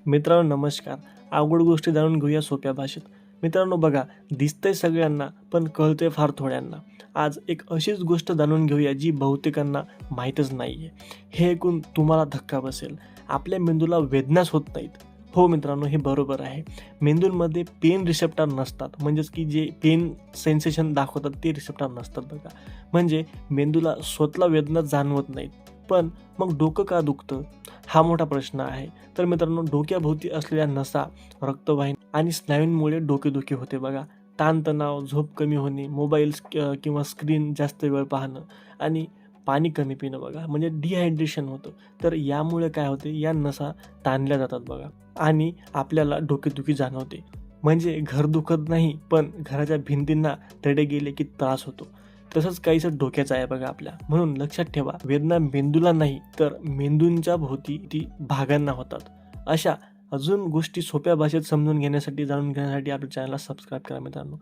मित्रांनो नमस्कार. अवघड गोष्टी जाणून घेऊया सोप्या भाषेत. मित्रांनो बघा, दिसतंय सगळ्यांना पण कळतंय फार थोड्यांना. आज एक अशीच गोष्ट जाणून घेऊया जी बहुतेकांना माहीतच नाहीये. हे ऐकून तुम्हाला धक्का बसेल. आपल्या मेंदूला वेदनाच होत नाहीत. हो मित्रांनो, हे बरोबर आहे. मेंदूमध्ये पेन रिसेप्टर नसतात. म्हणजेच की जे पेन सेन्सेशन दाखवतात ते रिसेप्टर नसतात बघा. म्हणजे मेंदूला स्वतःला वेदना जाणवत नाहीत. पण मग डोकं का दुखतं? हा मोठा प्रश्न आहे. तर मित्रांनो, डोक्याभोवती असलेल्या नसा, रक्तवाहिनी आणि स्नायूंमुळे डोकेदुखी होते बघा. ताणतणाव, झोप कमी होणे, मोबाईल किंवा स्क्रीन जास्त वेळ पाहणं आणि पाणी कमी पिणं बघा, म्हणजे डिहायड्रेशन होतं. तर यामुळे काय होते, या नसा ताणल्या जातात बघा आणि आपल्याला डोकेदुखी जाणवते. म्हणजे घर दुखत नाही, पण घराच्या भिंतींना तडे गेले की त्रास होतो. तसंच काहीसं डोक्याचं आहे बघा आपल्या. म्हणून लक्षात ठेवा, वेदना मेंदूला नाही तर मेंदूंच्या भोवती ती भागांना होतात. अशा अजून गोष्टी सोप्या भाषेत समजून घेण्यासाठी, जाणून घेण्यासाठी आपल्या चॅनलला सबस्क्राईब करा मित्रांनो.